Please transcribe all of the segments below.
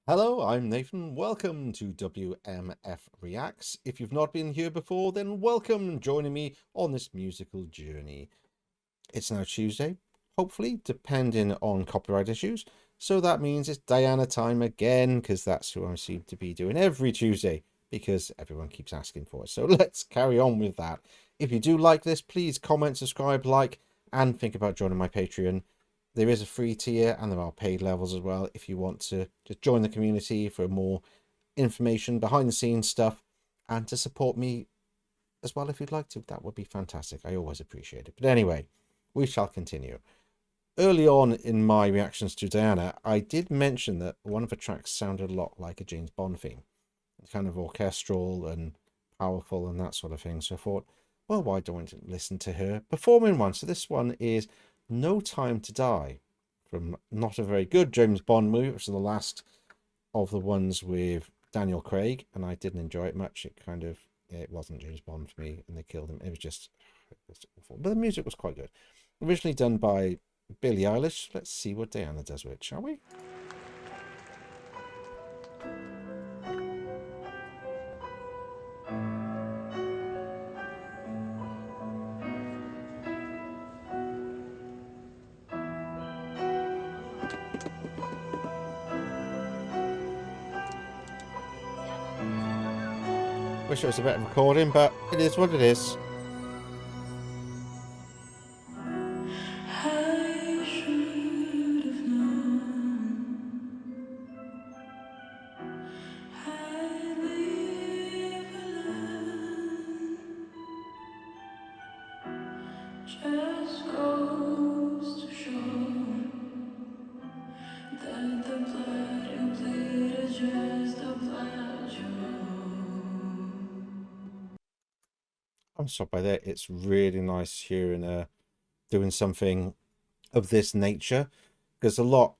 Hello, I'm Nathan. Welcome to WMF Reacts. If you've not been here before, then welcome joining me on this musical journey. It's now Tuesday, hopefully, depending on copyright issues. So that means it's Diana time again, because that's who I seem to be doing every Tuesday, because everyone keeps asking for it. So let's carry on with that. If you do like this, please comment, subscribe, like, and think about joining my Patreon. There is a free tier and there are paid levels as well if you want to just join the community for more information, behind the scenes stuff, and to support me as well if you'd like to. That would be fantastic. I always appreciate it. But anyway, we shall continue. Early on in my reactions to Diana, I did mention that one of the tracks sounded a lot like a James Bond theme. Kind of orchestral and powerful and that sort of thing. So I thought, well, why don't I listen to her performing one? So this one is No Time to Die from not a very good James Bond movie, which is the last of the ones with Daniel Craig, and I didn't enjoy it much. It wasn't James Bond for me, and they killed him. It was awful. But the music was quite good. Originally done by Billie Eilish. Let's see what Diana does with it, shall we? Wish it was a better recording, but it is what it is. Just goes to show that the blood you bleed is just the blood you know. I'm stopped by there. It's really nice hearing her doing something of this nature, because a lot,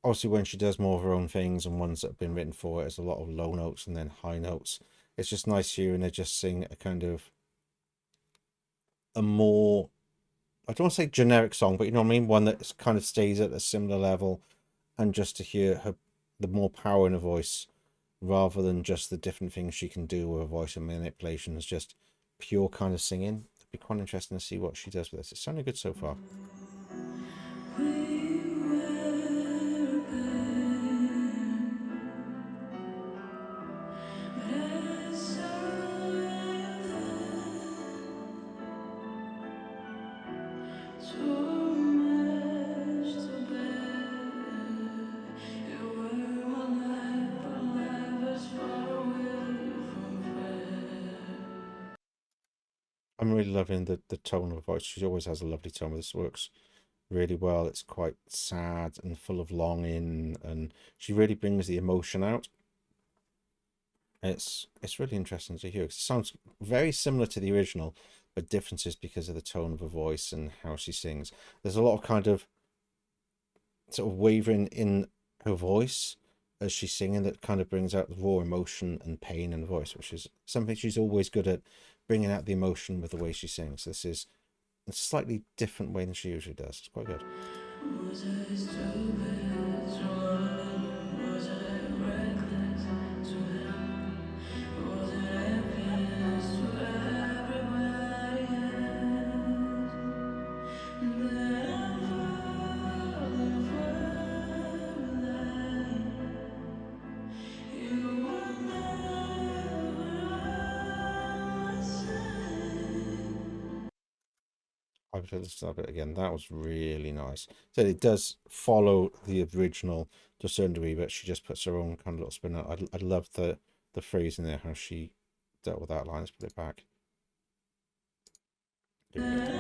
obviously when she does more of her own things and ones that have been written for it, there's a lot of low notes and then high notes. It's just nice hearing her just sing a kind of a more, I don't want to say generic song, but you know what I mean, one that kind of stays at a similar level, and just to hear her, the more power in her voice rather than just the different things she can do with her voice and manipulations, just pure kind of singing. It'd be quite interesting to see what she does with this. It's sounding good so far. I'm really loving the tone of her voice. She always has a lovely tone. This works really well. It's quite sad and full of longing, and she really brings the emotion out. It's really interesting to hear. It sounds very similar to the original, but differences because of the tone of her voice and how she sings. There's a lot of kind of sort of wavering in her voice as she's singing that kind of brings out the raw emotion and pain in the voice, which is something she's always good at, bringing out the emotion with the way she sings. This is a slightly different way than she usually does. It's quite good. Was I stupid to run? Was I reckless to them? Was it envious to everybody else? Then I'm falling for a lie. You were never on my side. I would listen to it again. That was really nice. So it does follow the original to a certain degree, but she just puts her own kind of little spin on it. I love the phrase in there, how she dealt with that line. Let's put it back. Here we go.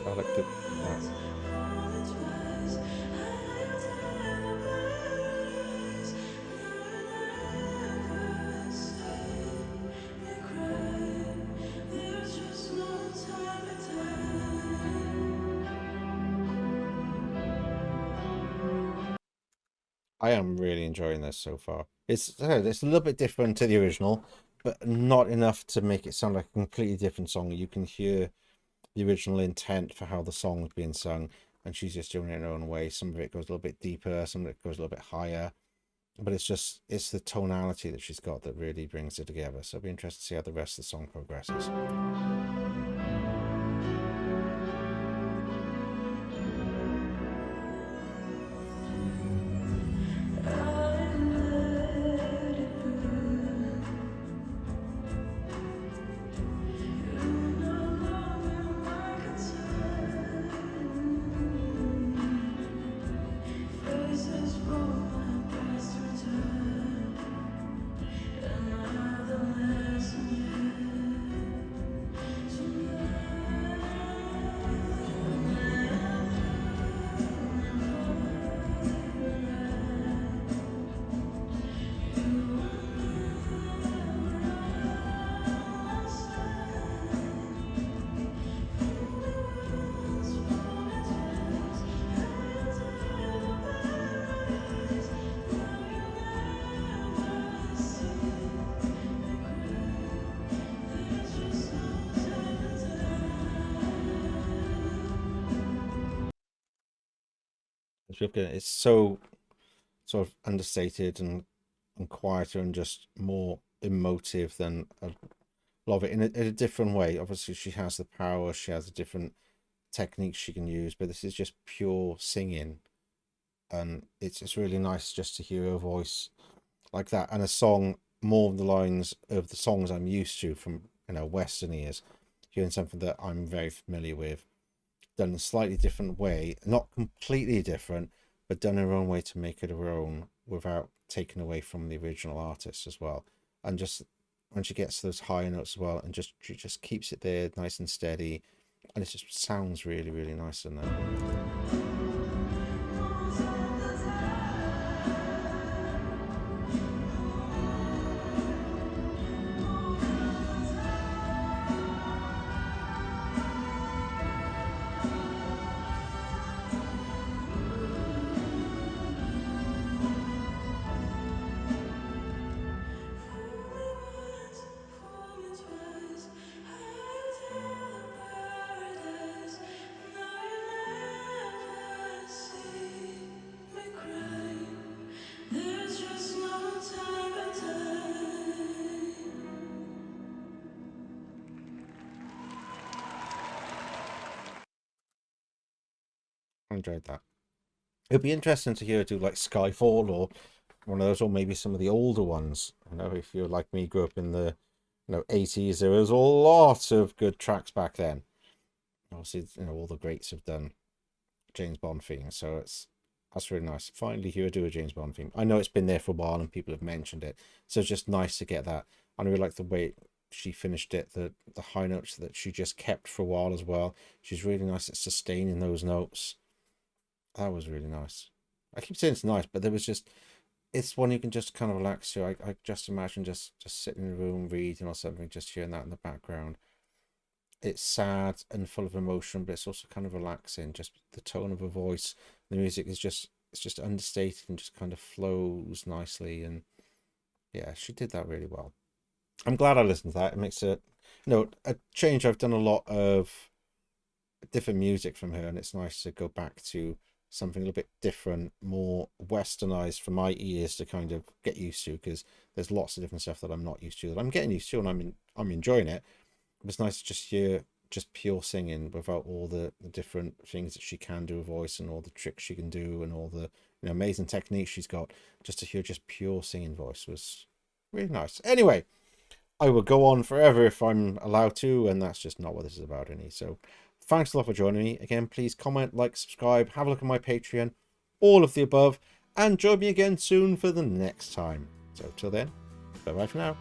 I like the I am really enjoying this so far. It's a little bit different to the original, but not enough to make it sound like a completely different song. You can hear the original intent for how the song's being sung, and she's just doing it in her own way. Some of it goes a little bit deeper, some of it goes a little bit higher, but it's the tonality that she's got that really brings it together. So it'll be interesting to see how the rest of the song progresses. It's so sort of understated and quieter and just more emotive than a lot of it in a different way. Obviously, she has the power, she has a different techniques she can use, but this is just pure singing, and it's really nice just to hear her voice like that, and a song more of the lines of the songs I'm used to from Western ears, hearing something that I'm very familiar with, done in a slightly different way, not completely different, but done in her own way to make it her own without taking away from the original artist as well. And just when she gets those higher notes as well, and just she just keeps it there nice and steady, and it just sounds really, really nice in there. I enjoyed that. It'd be interesting to hear her do like Skyfall or one of those, or maybe some of the older ones. If you're like me, grew up in the 80s, there was a lot of good tracks back then. Obviously, all the greats have done James Bond themes, so that's really nice. Finally, hear her do a James Bond theme. I know it's been there for a while and people have mentioned it, so it's just nice to get that. And I really like the way she finished it, the high notes that she just kept for a while as well. She's really nice at sustaining those notes. That was really nice. I keep saying it's nice, but it's one you can just kind of relax to. I just imagine just sitting in a room reading or something, just hearing that in the background. It's sad and full of emotion, but it's also kind of relaxing. Just the tone of her voice, the music is just understated and just kind of flows nicely. And yeah, she did that really well. I'm glad I listened to that. It makes a change. I've done a lot of different music from her, and it's nice to go back to something a little bit different, more westernized for my ears to kind of get used to, because there's lots of different stuff that I'm not used to that I'm getting used to, and I'm enjoying it. It's nice to just hear just pure singing without all the different things that she can do with voice and all the tricks she can do and all the amazing techniques she's got. Just to hear just pure singing voice was really nice. Anyway, I will go on forever if I'm allowed to, and that's just not what this is about any. So thanks a lot for joining me. Again, please comment, like, subscribe, have a look at my Patreon, all of the above, and join me again soon for the next time. So till then, bye bye for now.